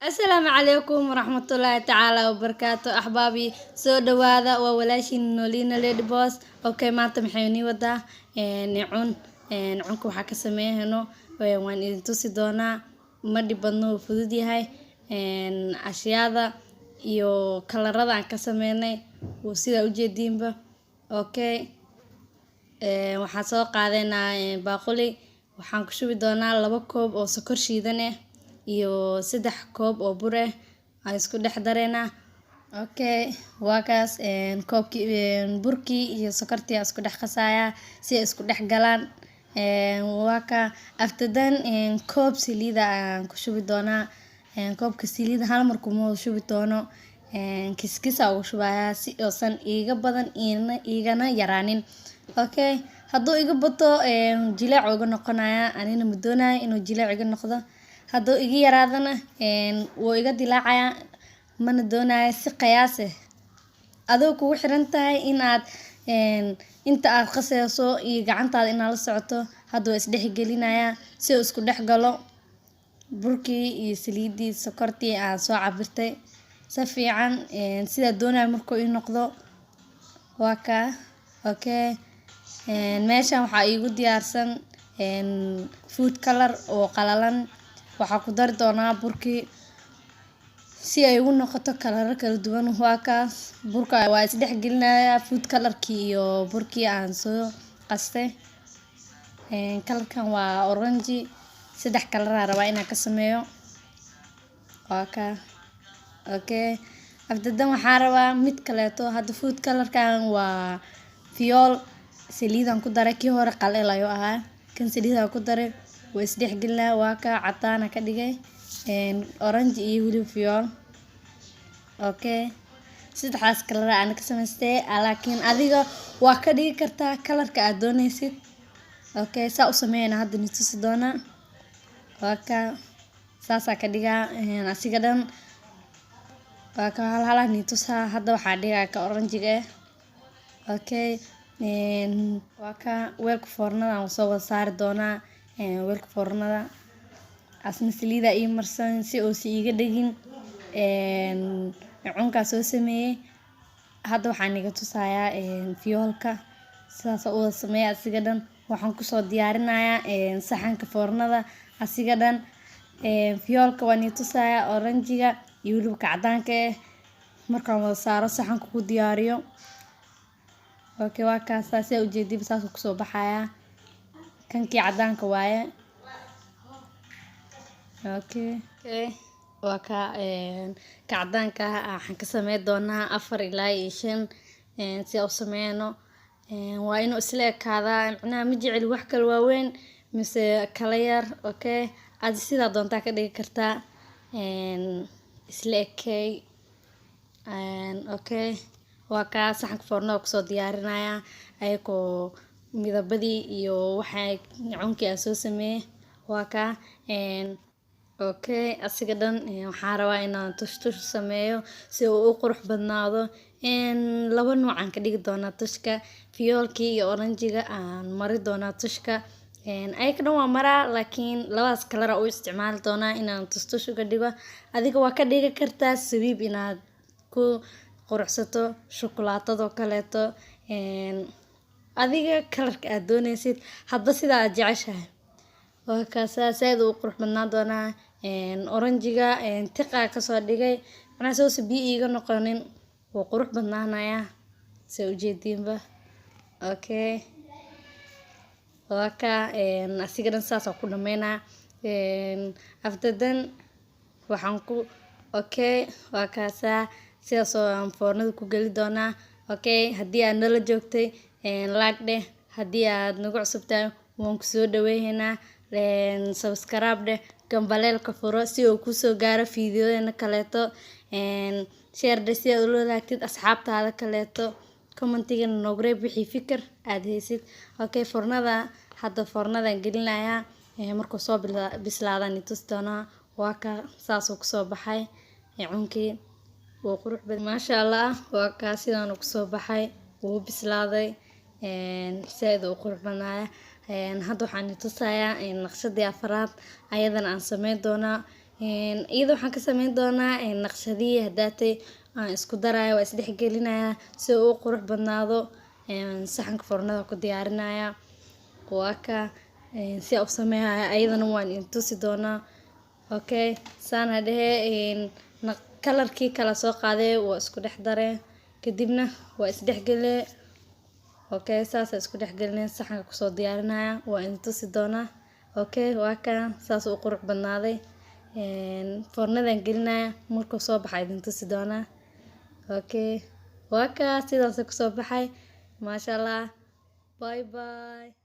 السلام عليكم ورحمة الله تعالى وبركاته أحبابي سو دوادا وولاشين نولينا ليد بوس أوكي maanta maxayni wadaa cun cunku waxa ka sameeyno waan idin tusi doonaa ma dhibadno fudud yahay ashiyada iyo kalarada aan ka sameynay sida u jeedinba okay waxaan soo qaadanaa baaquli waxaan ku shubi doonaa 2 koob oo sokor shiidan iyo 3 koob oo bur aan isku dhex dareena okay waakaas koobkii burkii iyo sokortii isku dhex qasaya si ay isku dhex galaan waaka after then koob saliida aan ku shubi doonaa koobka saliida hal mar kuma shubi doono kiskisa ugu shubaya si oosan iiga badan igana yaraanin okay hadduu iga bato jilaac uga noqonaya anina ma doonayo inuu jilaac iga noqdo hadduu iga yaraadana wuu iga dilaacaya mana doonayo si qiyaas adoo kugu xiran tahay inaad inta aad qasayso iyo gacantaada inaad la socoto hadduu is dhex gelinaya si uu isku dhex galo burkii iyo saliidii sokortii aan soo cabirtay si fiican sida doonayo markuu ii noqdo waaka okay meeshan waxa iigu diyaarsan food color oo qalalan waxa ku dar doonaa burkii si ay ugu noqoto kalar kala duwan waakaas burka waa is dhex gelinaya food colorkii iyo burkii aan soo qastay kalarkan waa orange 3 kalar aan rabaa inaan ka sameeyo waaka okay afdadan waxaan rabaa mid kaleeto hadda food colorkan waa fiyool saliidan ku daray kii hore qaleel ayu ahaa kan saliidan ku daray way is dhex gelinaa waaka cadaan ka dhigay orange iyo wili fiyool okay saddexdaas kalar aan ka samaystay laakiin adiga waa ka dhigi kartaa kalarka aad doonaysid okay saa u sameeyna hadda ni tusi doona waaka saasa ka dhigaa asiga dhan waaka hal ni tusa hadda waxa dhigaa ka orange okay waaka weelka foornada aan soo wada saari doonaa weelka foornada asna saliida ii marsan si oo si iga dhigin cunka soo sameeyay hadda waxaan iga tusayaa fiyoolka sidaas oo sameeyay asiga dhan waxaan ku soo diyaarinayaa saxanka foornada asiga dhan fiyoolka waan ii tusayaa oranjiga iyo wiliba cadaanka markaan wada saaro saxanka ku diyaariyo okay waakaas saas u jeedib saas ku soo baxaya kankii cadaanka waaye okay waaka cadaanka waxaan ka sameey doonaa 4 ilaa 5 si oo sameeyno waa inuu isla ekaada macnaha ma jecel wax kale waaweyn mise kala yar okay aad sida doontaa ka dhigi kartaa isla ekay okay waaka saxanka foornada ku soo diyaarinaya ayagoo midabadii iyo waxay cunkii soo sameeyay waaka okay asiga dhan waxaan rabaa inaan tush sameeyo si uu u qurux badnaado laba nooc aan ka dhigi doonaa tushka fiyoolkii iyo oranjiga aan mari doonaa tushka ayaka dhan waa maraa laakiin labadaas kalar u isticmaali doonaa inaan tush uga dhigo adiga waa ka dhigi kartaa sabiib inaad ku quruxsato shukulaatada kaleeto adiga kalarka aad doonaysid hadba sida aad jeceshahay waakaas aad u qurux badnaan doonaa oranjiga tiqa ka soo dhigay macnaha soo biyo iiga noqonin wuu qurux badnaanaya soo u jeedinba okay waaka asiga dhan saas ku dhameynaa after then waxaan ku okay waakaas sidaas oo aan foornada ku gali doonaa okay haddii aad nala joogtay like haddii aad nagu cusubtahay waan ku soo dhaweeynaa subscribe gambaleelka furo si uu ku soo gaaro fiidiyodeena kaleeto share si aad ula wadaagtid asxaabtaada kaleeto commentiga noogu reeb wixii fikir aad haysid okay foornada hadda foornadan gelinayaa markuu soo bislaadaan tus doonaa waaka saas uu ku soo baxay cunkii wuu qurux badan maasha Allah waaka sidaan uu ku soo baxay wuu bislaaday saad uu qurux badnaaya hadda waxaan tusayaa naqshadii afraad ayadana aan sameyn doonaa iyadoo waxaan ka sameyn doonaa naqshadii hadaatay aan isku daraayo waa isdhex gelinayaa si uu u qurux badnaado. Saxanka foornada ku diyaarinaya waa ka si aan u sameeyaa ayadana waan intusi doonaa. Okay saana dhehe kalarkii kala soo qaaday waa isku dhex darey kadibna waa isdhex gelay. Okay saas isku dhex gelinay saxanka ku soo diyaarinaya waa intusi doonaa. Okay waa ka saas u qurux badnaaday. Foornadan gelinaya markuu soo baxay intusi doonaa. Okay waa ka sidaas ku soo baxay. MashaAllah. Bye bye.